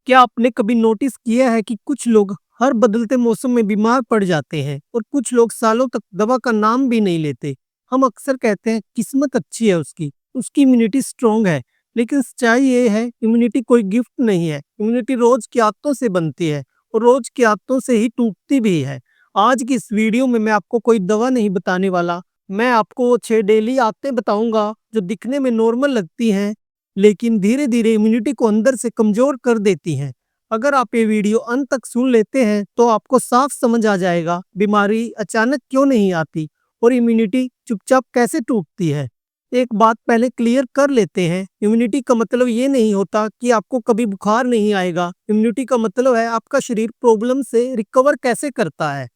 क्या आपने कभी नोटिस किया है कि कुछ लोग हर बदलते मौसम में बीमार पड़ जाते हैं और कुछ लोग सालों तक दवा का नाम भी नहीं लेते। हम अक्सर कहते हैं किस्मत अच्छी है उसकी इम्यूनिटी स्ट्रांग है। लेकिन सच्चाई ये है, इम्यूनिटी कोई गिफ्ट नहीं है। इम्यूनिटी रोज की आदतों से बनती है और रोज की आदतों से ही टूटती भी है। आज की इस वीडियो में मैं आपको कोई दवा नहीं बताने वाला। मैं आपको वो 6 डेली आदतें बताऊंगा जो दिखने में नॉर्मल लगती हैं, लेकिन धीरे धीरे इम्यूनिटी को अंदर से कमजोर कर देती हैं। अगर आप ये वीडियो अंत तक सुन लेते हैं तो आपको साफ समझ आ जाएगा बीमारी अचानक क्यों नहीं आती और इम्यूनिटी चुपचाप कैसे टूटती है। एक बात पहले क्लियर कर लेते हैं, इम्यूनिटी का मतलब ये नहीं होता कि आपको कभी बुखार नहीं आएगा। इम्यूनिटी का मतलब है आपका शरीर प्रॉब्लम से रिकवर कैसे करता है।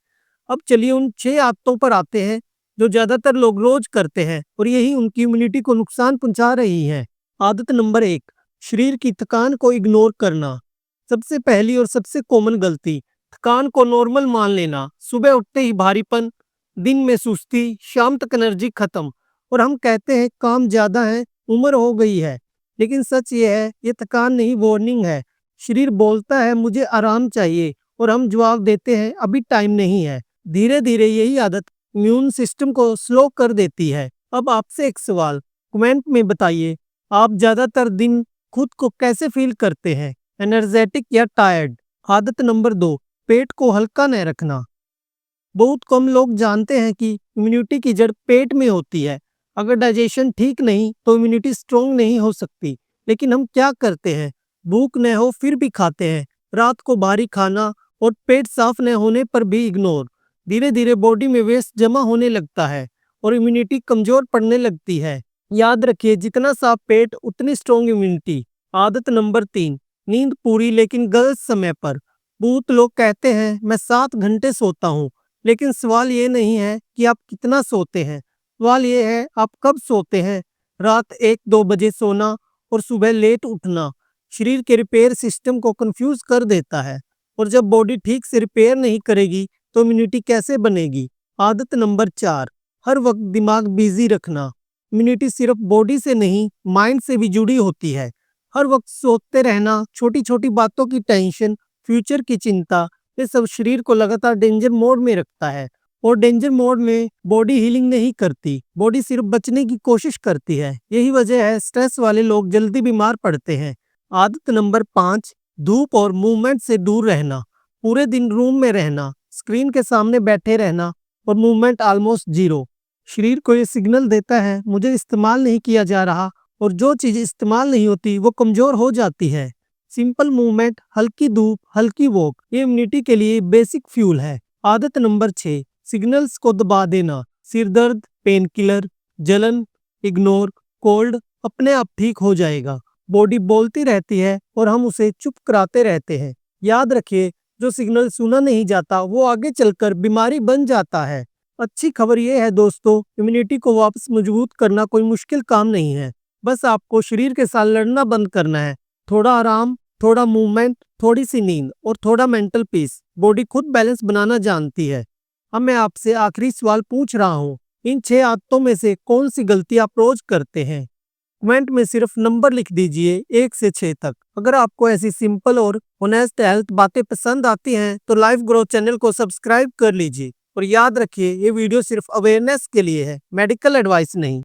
अब चलिए उन 6 आदतों पर आते हैं जो ज्यादातर लोग रोज करते हैं और यही उनकी इम्यूनिटी को नुकसान पहुंचा रही है। आदत नंबर 1, शरीर की थकान को इग्नोर करना। सबसे पहली और सबसे कॉमन गलती, थकान को नॉर्मल मान लेना। सुबह उठते ही भारीपन, दिन में सुस्ती, शाम तक एनर्जी खत्म और हम कहते हैं काम ज्यादा है, उम्र हो गई है। लेकिन सच ये है, ये थकान नहीं, वार्निंग है। शरीर बोलता है मुझे आराम चाहिए और हम जवाब देते हैं अभी टाइम नहीं है। धीरे धीरे यही आदत इम्यून सिस्टम को स्लो कर देती है। अब आपसे एक सवाल, कमेंट में बताइए, आप ज्यादातर दिन खुद को कैसे फील करते हैं, एनर्जेटिक या टायर्ड। आदत नंबर 2, पेट को हल्का न रखना। बहुत कम लोग जानते हैं कि इम्यूनिटी की जड़ पेट में होती है। अगर डाइजेशन ठीक नहीं तो इम्यूनिटी स्ट्रोंग नहीं हो सकती। लेकिन हम क्या करते हैं, भूख न हो फिर भी खाते हैं, रात को भारी खाना और पेट साफ न होने पर भी इग्नोर। धीरे धीरे बॉडी में वेस्ट जमा होने लगता है और इम्यूनिटी कमजोर पड़ने लगती है। याद रखिए, जितना साफ पेट उतनी स्ट्रोंग इम्यूनिटी। आदत नंबर 3, नींद पूरी लेकिन गलत समय पर। बहुत लोग कहते हैं मैं 7 घंटे सोता हूँ, लेकिन सवाल ये नहीं है कि आप कितना सोते हैं, सवाल ये है आप कब सोते हैं। रात 1-2 बजे सोना और सुबह लेट उठना शरीर के रिपेयर सिस्टम को कंफ्यूज कर देता है और जब बॉडी ठीक से रिपेयर नहीं करेगी तो इम्यूनिटी कैसे बनेगी। आदत नंबर 4, हर वक्त दिमाग बिजी रखना। इम्यूनिटी सिर्फ बॉडी से नहीं, माइंड से भी जुड़ी होती है। हर वक्त सोचते रहना, छोटी छोटी बातों की टेंशन, फ्यूचर की चिंता, ये सब शरीर को लगातार डेंजर मोड में रखता है और डेंजर मोड में बॉडी हीलिंग नहीं करती, बॉडी सिर्फ बचने की कोशिश करती है। यही वजह है स्ट्रेस वाले लोग जल्दी बीमार पड़ते हैं। आदत नंबर 5, धूप और मूवमेंट से दूर रहना। पूरे दिन रूम में रहना, स्क्रीन के सामने बैठे रहना और मूवमेंट ऑलमोस्ट जीरो शरीर को ये सिग्नल देता है मुझे इस्तेमाल नहीं किया जा रहा और जो चीज इस्तेमाल नहीं होती वो कमजोर हो जाती है। सिंपल मूवमेंट, हल्की धूप, हल्की वॉक, ये इम्यूनिटी के लिए बेसिक फ्यूल है। आदत नंबर 6, सिग्नल्स को दबा देना। सिर दर्द, पेन किलर, जलन, इग्नोर, कोल्ड अपने आप ठीक हो जाएगा। बॉडी बोलती रहती है और हम उसे चुप कराते रहते हैं। याद रखिए, जो सिग्नल सुना नहीं जाता वो आगे चलकर बीमारी बन जाता है। अच्छी खबर यह है दोस्तों, इम्यूनिटी को वापस मजबूत करना कोई मुश्किल काम नहीं है। बस आपको शरीर के साथ लड़ना बंद करना है। थोड़ा आराम, थोड़ा मूवमेंट, थोड़ी सी नींद और थोड़ा मेंटल पीस, बॉडी खुद बैलेंस बनाना जानती है। अब मैं आपसे आखिरी सवाल पूछ रहा हूँ, इन 6 आदतों में से कौन सी गलती आप रोज करते हैं। कमेंट में सिर्फ नंबर लिख दीजिए 1 से 6 तक। अगर आपको ऐसी सिंपल और ऑनेस्ट हेल्थ बातें पसंद आती हैं तो लाइफ ग्रोथ चैनल को सब्सक्राइब कर लीजिए और याद रखिए ये वीडियो सिर्फ अवेयरनेस के लिए है, मेडिकल एडवाइस नहीं।